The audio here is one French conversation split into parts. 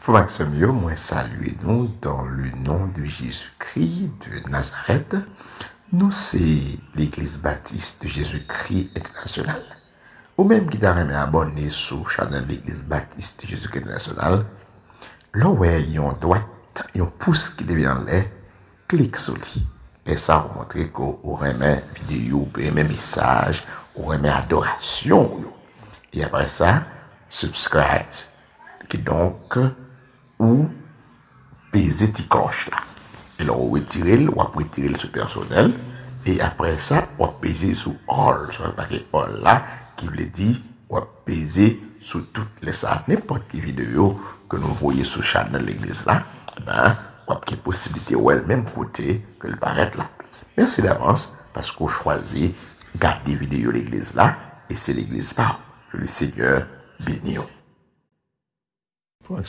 Frère Maxime, moi saluez-nous dans le nom de Jésus-Christ de Nazareth. Nous, c'est l'Église baptiste de Jésus-Christ international. Ou même qui t'a remis abonné sur la chaîne de l'Église baptiste de Jésus-Christ international, là où il y a une droite, il y a un pouce qui devient en l'air, clique sur lui. Et ça va montrer qu'on remet vidéo, on remet message, on remet adoration. Et après ça, subscribe. Qui donc, ou peser ti cloche là. Et là, on retire, on va retirer le personnel. Et après ça, on va peser sur all. Sur le paquet all là, qui veut dire, on va peser sur toutes les salles. N'importe quelle vidéo que nous voyons sur la chaîne de l'église là, ben, on a une possibilité, ou elle même côté que le paraître là. Merci d'avance, parce qu'on choisit garder vidéo de l'église là, et c'est l'église là. Que le Seigneur bénisse. Pour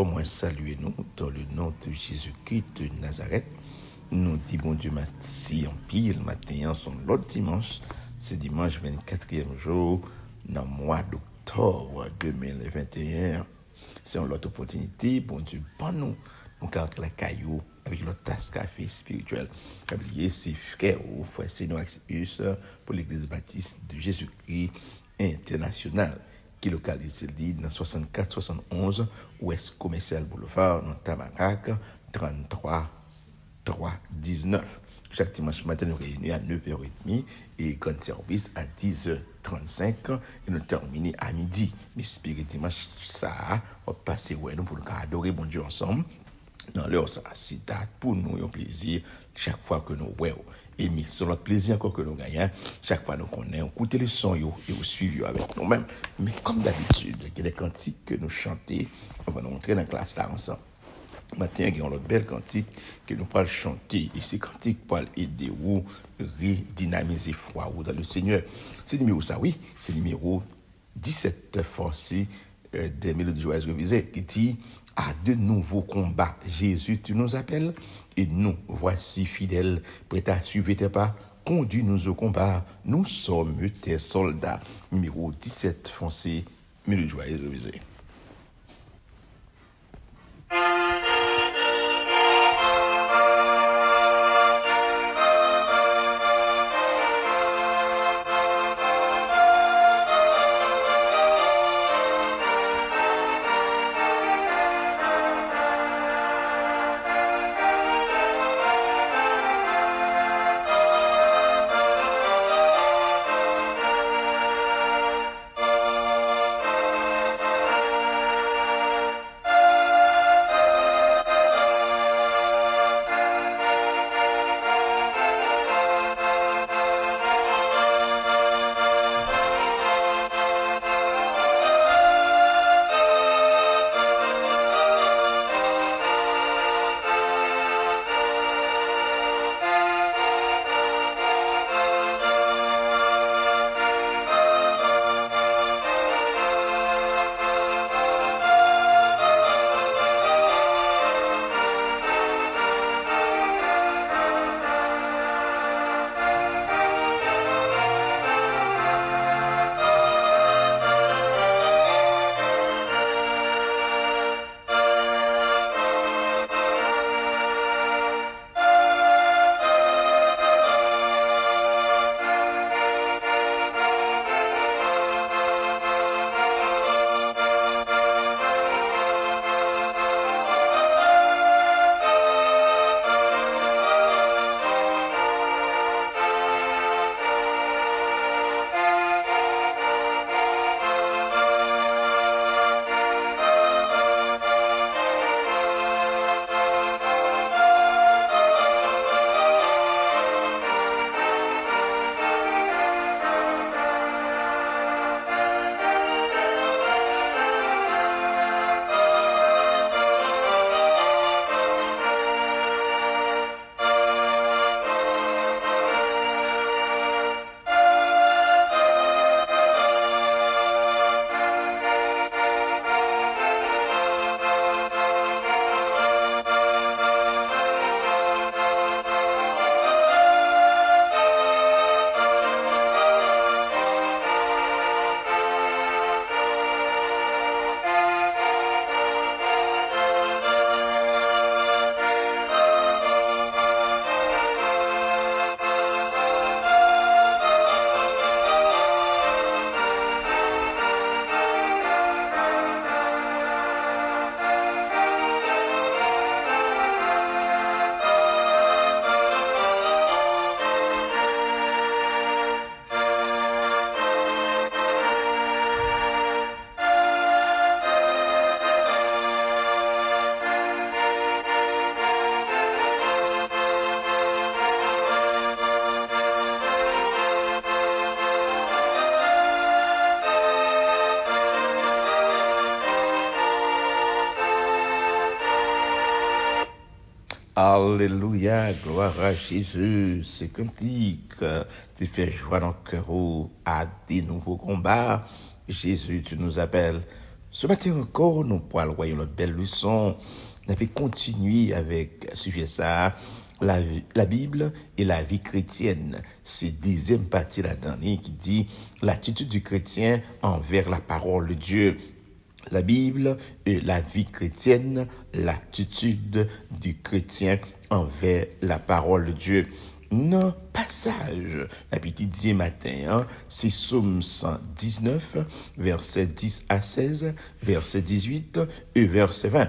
moi, saluez-nous dans le nom de Jésus-Christ de Nazareth. Nous disons bon Dieu merci en pile matin, son l'autre dimanche. C'est dimanche 24e jour dans le mois d'octobre 2021. C'est une autre opportunité, bon Dieu, pour nous garder la caillou avec notre tasse café spirituel. Oubliez, c'est frère Sénor Axius pour l'Église baptiste de Jésus-Christ international, qui localise dans 64-71 Ouest Commercial Boulevard, dans Tamarac, 33 319. Chaque dimanche matin, nous réunissons à 9h30 et grand service à 10h35 et nous terminons à midi. Mais spirit dimanche, ça va passer nous pour nous adorer bon Dieu ensemble. Dans l'heure, ça, c'est date pour nous un plaisir chaque fois que nous voyons. Et c'est notre plaisir encore que nous gagnons. Chaque fois nous connaissons, écoutez le son et nous suivons avec nous-mêmes. Mais comme d'habitude, il y a des cantiques que nous chantons. On va nous entrer dans la classe là ensemble. Maintenant, il y a une belle cantique que nous allons chanter. Et ces cantiques pour aider vous redynamiser foi dans le Seigneur. C'est numéro ça, oui. C'est numéro 17 forcé des mélodies joyeuses révisées qui dit: à de nouveaux combats, Jésus, tu nous appelles, et nous, voici fidèles, prêts à suivre tes pas, conduis-nous au combat, nous sommes tes soldats. Numéro 17, foncé, mélodie joyeuse révisée. Alléluia, gloire à Jésus. Ce cantique te fait joie dans le cœur à des nouveaux combats. Jésus, tu nous appelles. Ce matin encore, nous pourrons voir une belle leçon. On va continuer avec sujet ça, la Bible et la vie chrétienne. C'est deuxième partie là-dedans qui dit l'attitude du chrétien envers la parole de Dieu. La Bible et la vie chrétienne, l'attitude du chrétien envers la parole de Dieu. Nos passages, la petite matin, c'est Psaume 119, versets 10 à 16, verset 18 et verset 20.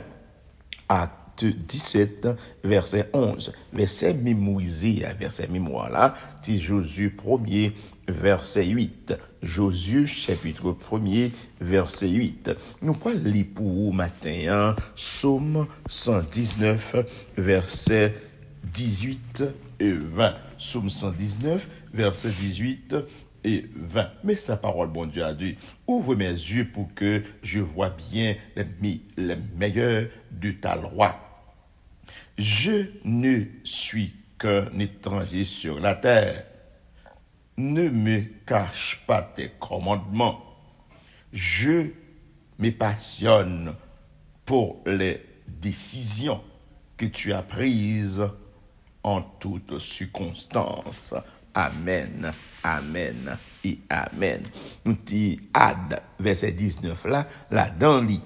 Acte 17, verset 11. Verset mémorisé, verset mémoire là, c'est Josué 1er, verset 8. Josué, chapitre 1er, verset 8. Nous pas lire pour vous matin, Psaume 119, verset 18 et 20. Psaume 119, verset 18 et 20. Mais sa parole, bon Dieu, a dit, ouvre mes yeux pour que je vois bien les meilleurs de ta loi. Je ne suis qu'un étranger sur la terre. Ne me cache pas tes commandements. Je me passionne pour les décisions que tu as prises en toutes circonstances. Amen, amen et amen. Nous dit Ad, verset 19 là dans lit.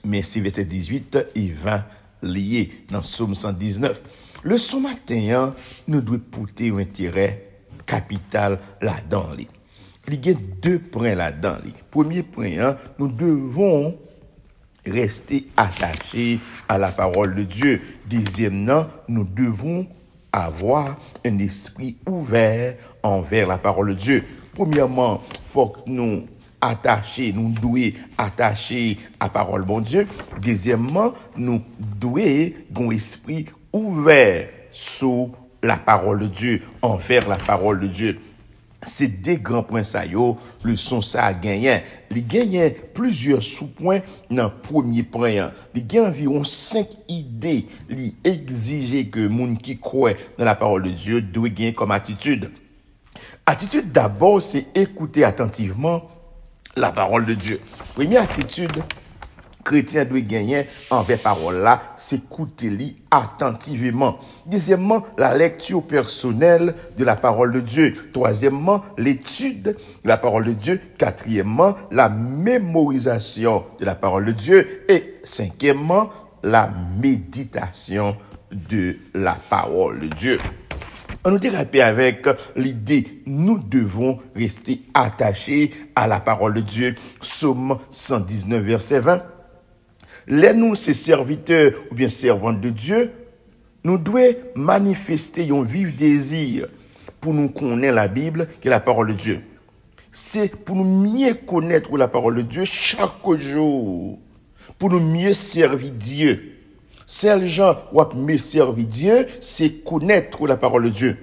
Mais c'est verset 18 et 20 liés dans Psaume 119. Le son matin, nous devons porter un intérêt capital là-dedans. Il y a deux points là-dedans. Premier point, nous devons rester attachés à la parole de Dieu. Deuxièmement, nous devons avoir un esprit ouvert envers la parole de Dieu. Premièrement, il faut que nous devons attacher à la parole de Dieu. Deuxièmement, nous devons avoir un esprit ouvert sur la parole de Dieu, envers la parole de Dieu. C'est des grands points ça yo, le son ça a gagné. Il gagne plusieurs sous-points dans le premier point. Il gagne environ 5 idées. Il exige que moun qui croit dans la parole de Dieu doit gagner comme attitude. Attitude d'abord, c'est écouter attentivement la parole de Dieu. Première attitude, chrétien doit gagner envers parole là, c'est écouter attentivement. Deuxièmement, la lecture personnelle de la parole de Dieu. Troisièmement, l'étude de la parole de Dieu. Quatrièmement, la mémorisation de la parole de Dieu. Et cinquièmement, la méditation de la parole de Dieu. On nous dérape avec l'idée, nous devons rester attachés à la parole de Dieu. Psaume 119, verset 20. Les nous, ces serviteurs ou bien servantes de Dieu, nous devons manifester un vif désir pour nous connaître la Bible, qui est la parole de Dieu. C'est pour nous mieux connaître la parole de Dieu chaque jour, pour nous mieux servir Dieu. Celles gens qui mieux servir Dieu, c'est connaître la parole de Dieu.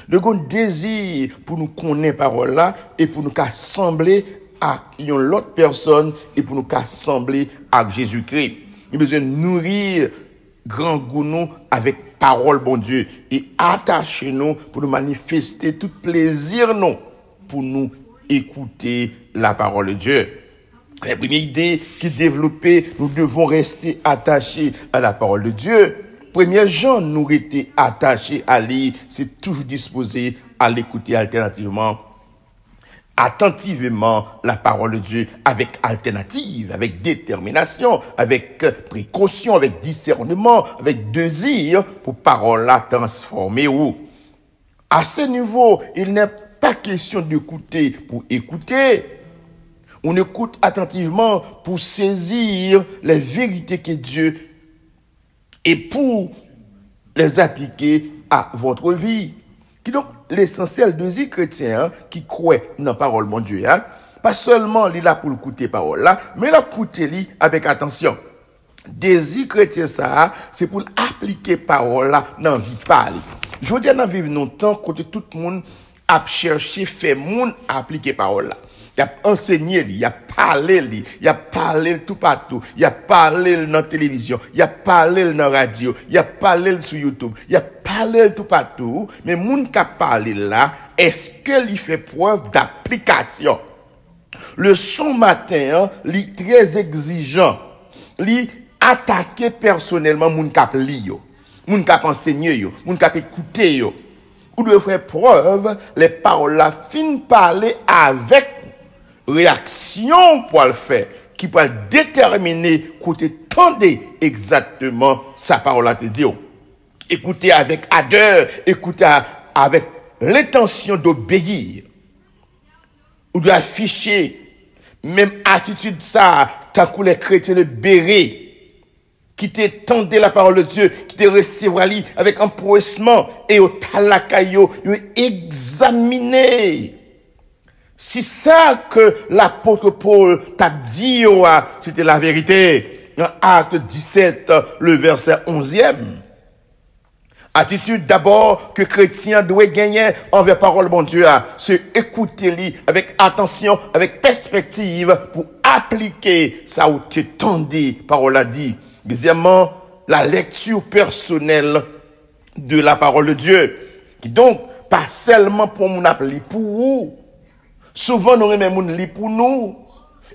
Le grand désir pour nous connaître la parole là et pour nous assembler à une autre personne et pour nous assembler à Jésus-Christ. Il a besoin de nourrir grand goût avec parole bon Dieu et attacher nous pour nous manifester tout plaisir nous pour nous écouter la parole de Dieu. La première idée qui est développée, nous devons rester attachés à la parole de Dieu. Premier Jean, nous étions attachés à lui, c'est toujours disposé à l'écouter alternativement, attentivement la parole de Dieu, avec alternative, avec détermination, avec précaution, avec discernement, avec désir pour parole là transformer ou. À ce niveau, il n'est pas question d'écouter pour écouter. On écoute attentivement pour saisir les vérités que Dieu et pour les appliquer à votre vie. Qui donc l'essentiel de vie chrétien qui croit dans la parole de Dieu, pas seulement il est là pour écouter la parole là, mais là pour écouter avec attention. Désir chrétien ça, c'est pour appliquer la parole là dans la vie parler. Je veux dire dans vivre longtemps côté tout le monde a cherché faire monde appliquer la parole là. Il a enseigné, il a parlé tout partout, il a parlé dans la télévision, il a parlé dans la radio, il a parlé sur YouTube, il a parlé tout partout. Mais moun qui a parlé là, est-ce qu'il fait preuve d'application? Le son matin, il est très exigeant. Il attaqué personnellement moun qui a li yo, moun qui a enseigné yo, moun qui a écouté yo. Ou doit faire preuve, les paroles là, fin parler avec réaction pour le faire, qui peut déterminer, côté tendez exactement sa parole à te dire. Écoutez avec ardeur, écoutez avec l'intention d'obéir. Ou doit afficher même attitude ça, tant que les chrétiens le béret, qui t'étendait la parole de Dieu, qui te recevra avec empressement et au talakayo, examiner. Si ça que l'apôtre Paul t'a dit, c'était la vérité. Dans Acte 17, le verset 11e. Attitude d'abord que chrétien doit gagner envers parole bon Dieu, c'est écouter avec attention, avec perspective pour appliquer ça où tu t'endis, parole a dit. Deuxièmement, la lecture personnelle de la parole de Dieu. Qui donc, pas seulement pour mon appli pour vous. Souvent, nous aimons moun li pour nous.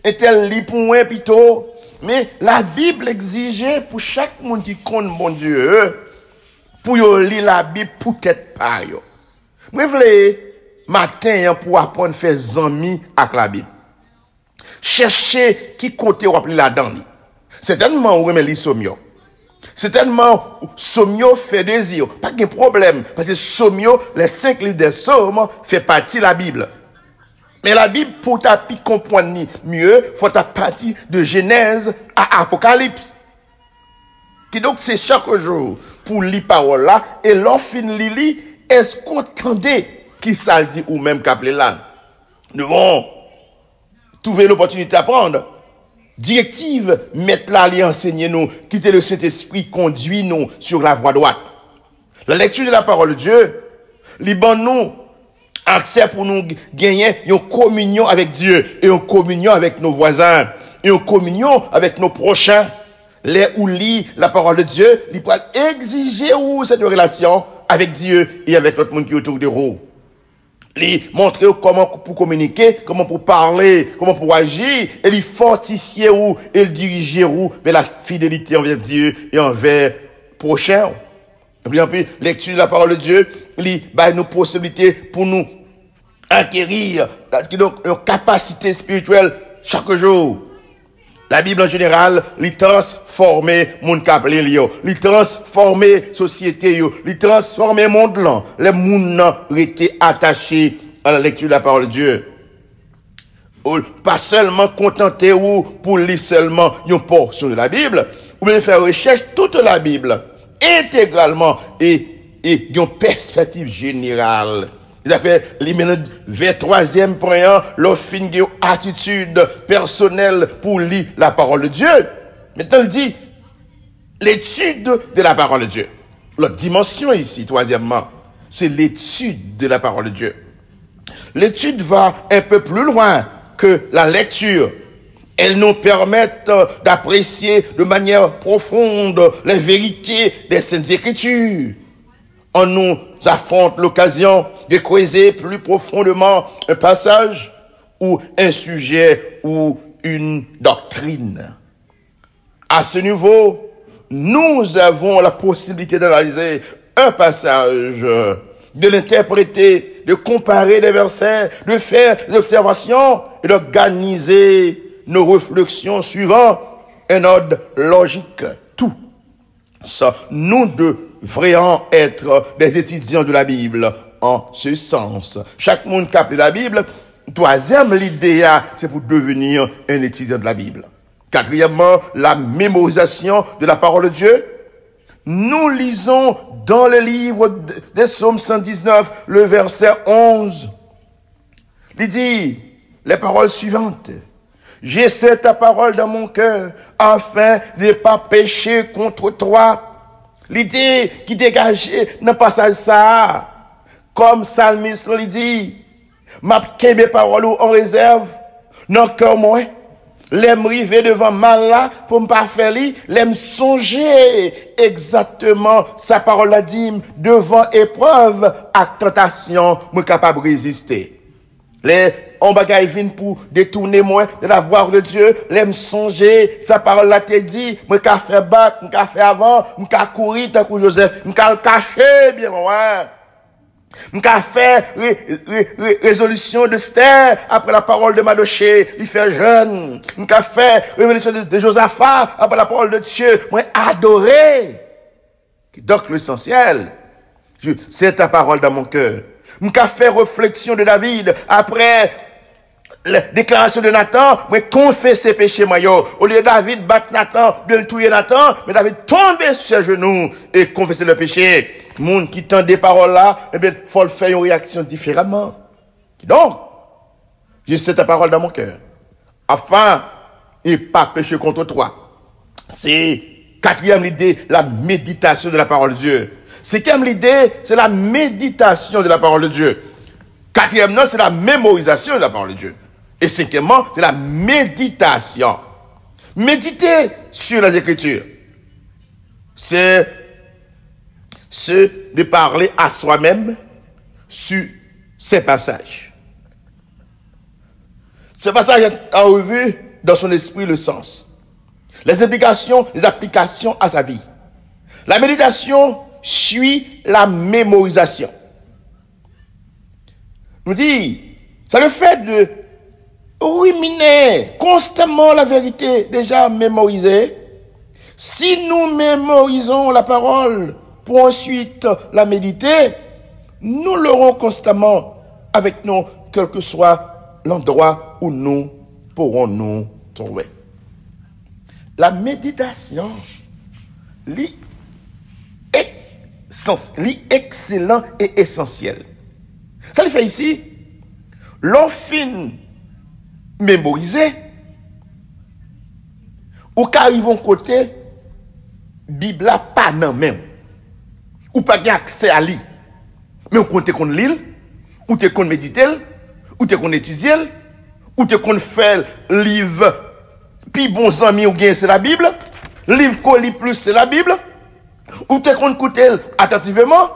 Et tel li pour moi plutôt. Mais la Bible exigeait pour chaque monde qui compte bon Dieu, pour yo lire la Bible pour tête pas yo. Moi vle matin pour apprendre faire zami avec la Bible. Chercher qui côté ou appeler là-dedans. Certainement ou remet li somio. Certainement somio fait désir. Pas de problème parce que somio les 5 livres des psaumes fait partie de la Bible. Mais la Bible, pour ta comprendre mieux, faut ta partie de Genèse à Apocalypse. Qui donc c'est chaque jour pour lire parole là, et l'offre lili, est-ce qu'on entendait qui ça le dit ou même qu'appelé là? Nous devons trouver l'opportunité d'apprendre. Directive, mettre là, les enseigner nous, quitter le Saint-Esprit, conduit nous sur la voie droite. La lecture de la parole de Dieu, liban nous, accès pour nous gagner une communion avec Dieu et une communion avec nos voisins et une communion avec nos prochains. Les ou lit la parole de Dieu, il peut exiger ou cette relation avec Dieu et avec l'autre monde qui est autour de vous. Il montrer comment pour communiquer, comment pour parler, comment pour agir, et il fortifier ou et diriger ou vers la fidélité envers Dieu et envers prochain. Et puis, lecture de la parole de Dieu, il bah nos possibilités pour nous acquérir donc une capacité spirituelle chaque jour. La Bible en général, il transformer mon cap il transformer société il transformer monde là. Les monde étaient attachés à la lecture de la parole de Dieu. Pas seulement contenter ou pour lire seulement une portion de la Bible, ou bien faire recherche toute la Bible intégralement et d'une perspective générale. D'après les 23e point, l'offre une attitude personnelle pour lire la parole de Dieu. Maintenant, il dit l'étude de la parole de Dieu. L'autre dimension ici, troisièmement, c'est l'étude de la parole de Dieu. L'étude va un peu plus loin que la lecture. Elles nous permettent d'apprécier de manière profonde les vérités des Saintes Écritures. On nous affronte l'occasion de creuser plus profondément un passage ou un sujet ou une doctrine. À ce niveau, nous avons la possibilité d'analyser un passage, de l'interpréter, de comparer des versets, de faire des observations et d'organiser nos réflexions suivant un ordre logique. Tout ça, nous devrions être des étudiants de la Bible en ce sens. Chaque monde qui appelle la Bible, troisième l'idée, c'est pour devenir un étudiant de la Bible. Quatrièmement, la mémorisation de la parole de Dieu. Nous lisons dans le livre des Psaumes 119, le verset 11. Il dit les paroles suivantes. J'essaie ta parole dans mon cœur afin de ne pas pécher contre toi. L'idée qui dégageait dans le passage ça, comme psalmiste lui dit, m'a mes paroles en réserve Non, cœur moi, l'aime river devant mal là, pour me pas faire li, l'aime songer exactement, sa parole a dit, devant épreuve, à tentation, moi capable de résister. Les on bagaille vinn pour détourner moi de la voix de Dieu, l'aime songer, sa parole là te dit, moi qu'a fait battre, moi qu'a fait avant, moi qu'a courir tant que Joseph, moi qu'a caché bien loin. M'ka fait résolution de Esther après la parole de Madoché, il fait jeune. M'ka fait révélation de Josaphat après la parole de Dieu. Moi adoré. Donc l'essentiel, c'est ta parole dans mon cœur. M'ka fait réflexion de David après la déclaration de Nathan, moi confesse ses péchés moi yo. Au lieu de David battre Nathan, bien tuer Nathan, mais David tombe sur ses genoux et confesser le péché. Moun qui tend des paroles là, eh bien, faut le faire une réaction différemment. Donc, je sais ta parole dans mon cœur. Afin, et pas pécher contre toi. C'est quatrième idée, la méditation de la parole de Dieu. Cinquième idée, c'est la méditation de la parole de Dieu. Quatrième, non, c'est la mémorisation de la parole de Dieu. Et cinquièmement, c'est la méditation. Méditer sur les Écritures. C'est de parler à soi-même sur ces passages. Ce passage a revu dans son esprit le sens, les implications, les applications à sa vie. La méditation suit la mémorisation. Nous dit, c'est le fait de ruminer constamment la vérité déjà mémorisée. Si nous mémorisons la parole pour ensuite la méditer, nous l'aurons constamment avec nous, quel que soit l'endroit où nous pourrons nous trouver. La méditation, excellent et essentiel. Ça le fait ici, l'on fin mémoriser, ou qu'arrivons côté, Bible pas non même. Ou pas accès à lui. Mais on compte qu'on l'île, ou te qu'on méditer, ou te qu'on étudier, ou te qu'on fait livre, puis bons amis ou bien c'est la Bible, livre qu'on lit plus c'est la Bible, ou te qu'on écoute attentivement,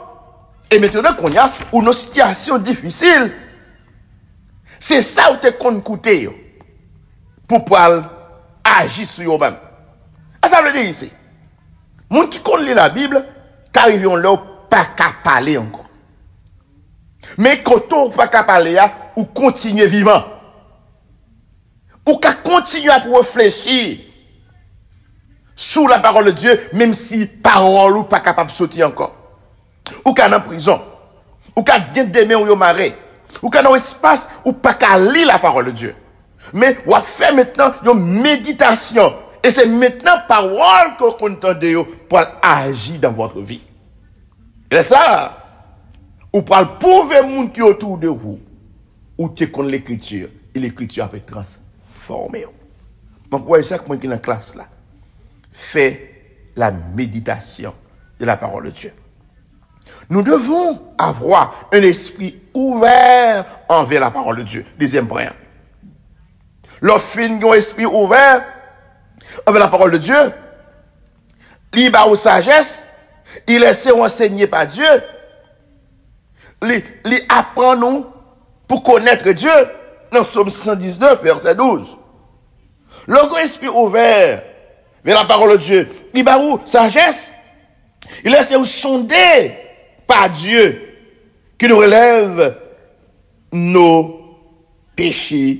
et maintenant qu'on y a une situation difficile, c'est ça où te qu'on écoute pour pouvoir agir sur eux-mêmes. Ça veut dire ici, les gens qui connaissent la Bible, qu'arrivons là, pas qu'à parler encore. Mais quand on pas qu'à parler, ou continuer vivant. Ou qu'à continuer à réfléchir sous la parole de Dieu, même si parole ou pas capable de sortir encore. Ou qu'à en prison. Ou qu'à demain ou au marais. Ou qu'à dans espace ou pas qu'à lire la parole de Dieu. Mais on va faire maintenant une méditation. Et c'est maintenant parole qu'on entend pour agir dans votre vie. Et ça, ou pour prouver les gens qui sont autour de vous, ou tu connais l'écriture, et l'écriture peut transformer. Donc, vous voyez ça, comme qui est dans la classe là, fait la méditation de la parole de Dieu. Nous devons avoir un esprit ouvert envers la parole de Dieu. Deuxième point. Lorsqu'on a un esprit ouvert envers la parole de Dieu, il a une sagesse, il laisse enseigner par Dieu, il apprend nous pour connaître Dieu. Dans Psaume 119, verset 12. L'esprit ouvert vers la parole de Dieu, il a une sagesse, il laisse sonder par Dieu qui nous relève nos péchés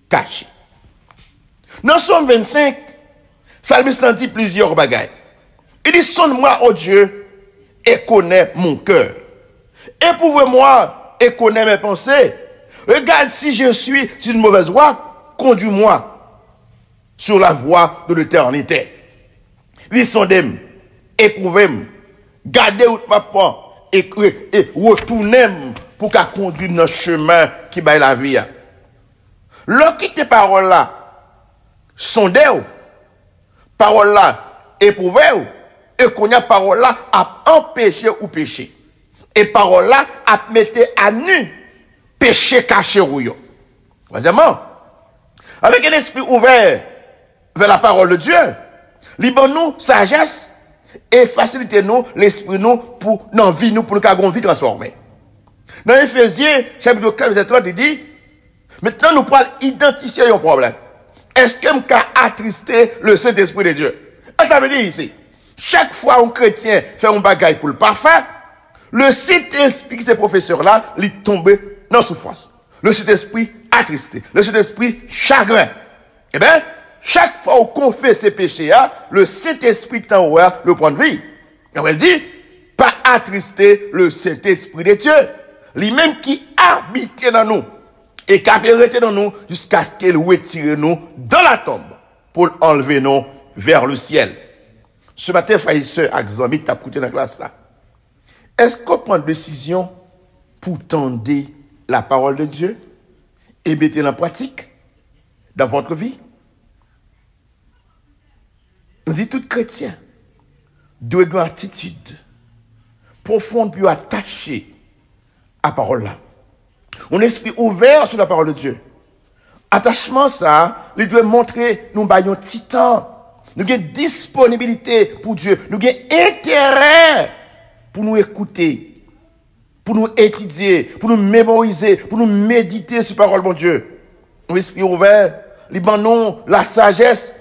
cachés. Dans Psaume 25, Psalmiste dit plusieurs bagailles. Il dit, sonne-moi, ô Dieu, et connais mon cœur. Éprouve-moi et connais mes pensées. Regarde si je suis sur une mauvaise voie, conduis-moi sur la voie de l'éternité. Il dit, sondez-moi, éprouvez-moi, gardez ma part et retournez-moi pour qu'à conduire notre chemin qui va la vie. Lorsque tes paroles là, sondez-vous, paroles là, éprouvez-vous, et qu'on a parole là à empêcher ou pécher. Et parole là à mettre à nu péché caché ou yo. Troisièmement, avec un esprit ouvert vers la parole de Dieu, libère-nous sagesse et facilitez-nous l'esprit nous pour nos vies, nous pour nous avons une vie transformée. Dans Éphésiens, chapitre 4, verset 30, il dit, maintenant nous pourrons identifier un problème. Est-ce que nous avons attristé le Saint-Esprit de Dieu? Ça veut dire ici, chaque fois un chrétien fait un bagage pour le parfait, le Saint-Esprit qui est professeur là, il tombe dans la souffrance. Le Saint-Esprit attristé, le Saint-Esprit chagrin. Eh bien, chaque fois qu'on confesse ses péchés, le Saint-Esprit qui est en haut, le prend de vie. Et elle dit, pas attrister le Saint-Esprit de Dieu. Lui-même qui habite dans nous et qui a arrêté dans nous jusqu'à ce qu'il retire nous dans la tombe pour enlever nous vers le ciel. Ce matin, frères et sœurs, avec Zami, tu as écouté dans la classe là. Est-ce qu'on prend une décision pour tendre la parole de Dieu et mettre en pratique dans votre vie? On dit tout chrétien doit avoir une attitude profonde puis attachée à la parole là. Un esprit ouvert sur la parole de Dieu. Attachement ça, il doit montrer nous avons un petit temps. Nous avons disponibilité pour Dieu. Nous avons intérêt pour nous écouter, pour nous étudier, pour nous mémoriser, pour nous méditer sur la parole de Dieu. Un esprit ouvert, il nous la sagesse,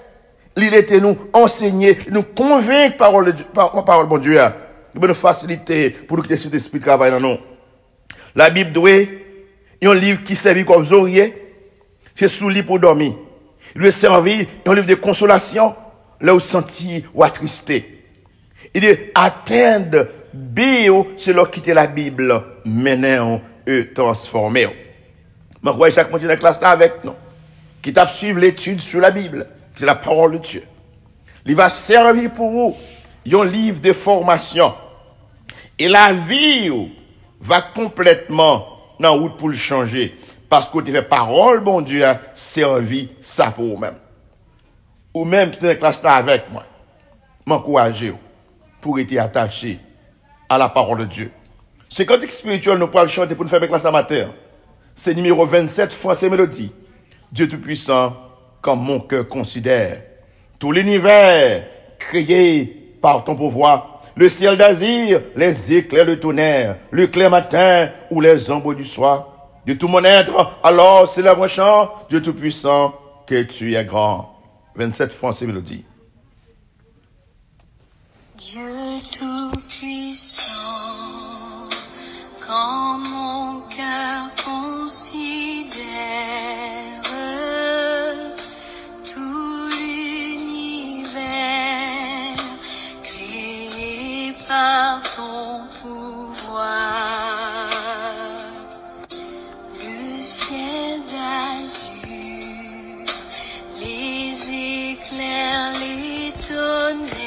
il était nous enseigner, nous convaincre par la parole de Dieu. Il nous faciliter pour nous que cet esprit travaille dans nous. La Bible doit un livre qui servit comme oreiller, c'est sous lit pour dormir. Il doit servir un livre de consolation, là où senti ou attristé. Il dit atteindre bio, c'est là quitter la Bible, maintenant et transformer. Je crois que chaque monde dans la classe là avec nous, qui t'a suivre l'étude sur la Bible, c'est la parole de Dieu. Il va servir pour vous un livre de formation. Et la vie va complètement dans la route pour le changer. Parce que tu fais parole, bon Dieu, a servi ça pour vous-même. Ou même qui est dans la classe là avec moi, m'encourager pour être attaché à la parole de Dieu. C'est quand spirituel nous pourrons le chanter pour nous faire avec la matin. C'est numéro 27, Français Mélodie. Dieu Tout-Puissant, comme mon cœur considère. Tout l'univers créé par ton pouvoir, le ciel d'azur, les éclairs de tonnerre, le clair matin ou les ombres du soir. De tout mon être, alors c'est la chant, Dieu Tout-Puissant, que tu es grand. 27 Français Mélodie. Dieu Tout-Puissant, quand mon cœur considère tout l'univers créé par ton pouvoir, le ciel d'azur, les éclairs, les tonnerres,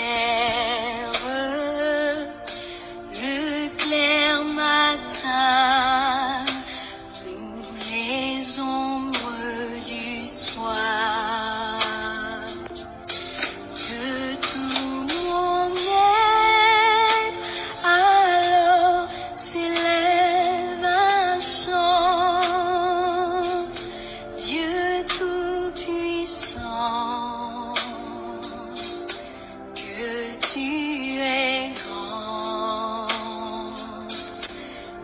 le clair matin, tous les ombres du soir, de tout mon être, alors s'élève un chant, Dieu Tout-Puissant, que tu es grand,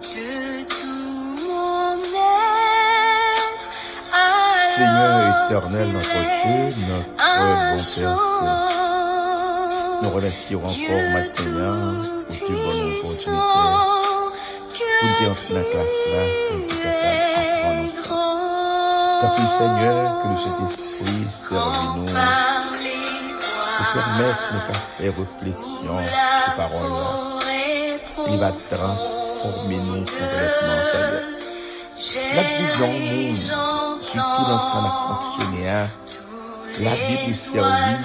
de tout mon être, Seigneur éternel, notre Dieu, notre bon Père Céleste, nous remercions encore maintenant pour tes bonnes opportunités, pour nous entrer dans la classe là, pour nous être capables d'apprendre ensemble. Tant pis, Seigneur, que le Saint-Esprit serve nous et permette nous de faire réflexion sur ces paroles-là. Il va transformer nous complètement, Seigneur. La vie dans le monde, surtout dans le temps de fonctionner, la Bible est servie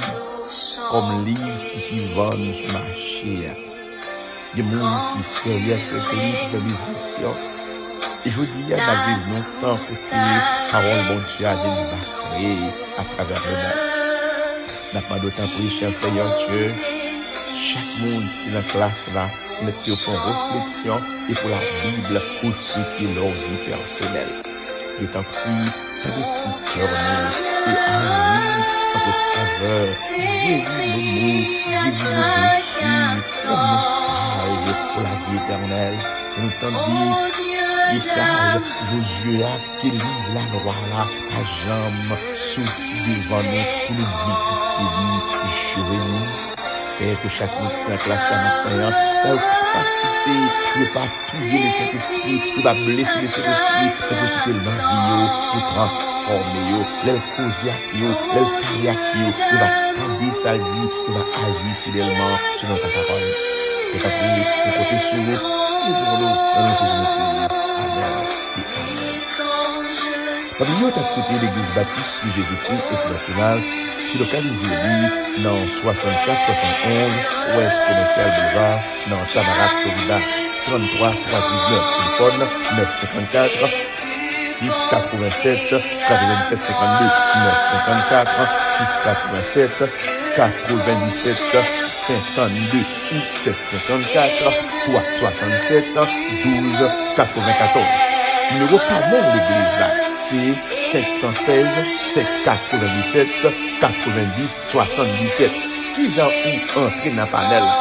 comme livre qui vend sur le marché. Des gens qui servent avec le livre pour faire musicien. Et je vous dis, il y a la Bible longtemps pour que parole bon Dieu a nous bafouer à travers le monde. N'a pas d'autant pris, cher Seigneur Dieu, chaque monde qui est dans la classe là, qui est pour réflexion et pour la Bible, pour fruiter leur vie personnelle. Je t'en prie, t'as décrit cœur nous. et agis en notre faveur. Guéris nos maux, guéris nos blessures, rends-nous sages pour la vie éternelle. Et nous t'en dit, et sage, Josué qui livre la loi là, à jambe, sorti devant nous, pour nous méditer, jouer nous. Père, que chaque nous dans la classe la matin, a une capacité de ne pas tuer le Saint-Esprit, de ne pas blesser le Saint-Esprit, mais pour quitter l'envie, pour transformer, l'aile causer à qui, l'aile parler à qui, de va tendre sa vie, de va agir fidèlement selon ta parole. Et qu'à prier, nous compter sur nous, et pour nous, dans nos choses, nous prier. Amen et Amen. N'oubliez pas d'écouter l'église baptiste de Jésus-Christ international qui est localisée dans 64-71 Ouest Commercial Boulevard dans Tamarack, Florida 33 319. Téléphone 954 687 97 52 954 687 97 52 ou 754 367 12 94. Numéro panel l'église là, c'est 516 597 90 77. Qui j'en ou entrer dans le panel là?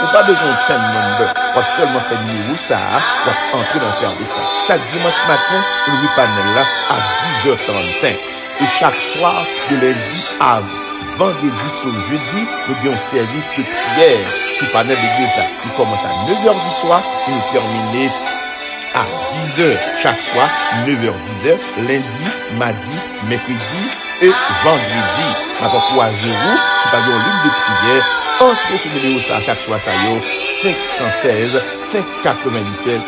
Ou pas besoin de prendre number. On va seulement faire numéro ça, pour entrer dans le service là. Chaque dimanche matin, on ouvre le panel là à 10h35. Et chaque soir, de lundi à vendredi sur jeudi, nous avons un service de prière sous le panel d'église là. Il commence à 9h du soir et nous terminons à 10h chaque soir, 9h, 10h, lundi, mardi, mercredi et vendredi. M'encourage vous, si pas une ligne de prière, entrez sur le numéro ça chaque soir, ça y est, 516 597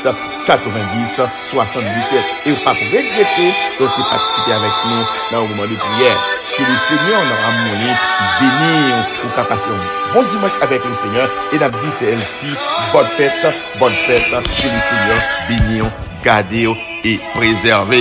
90 77. Et pas pour regretter de participer avec nous dans le moment de prière. Que le Seigneur nous ramène, bénir ou capacité. Bon dimanche avec le Seigneur. Et la vie c'est elle-ci. Bonne fête. Que le Seigneur bénisse, garde et préserve.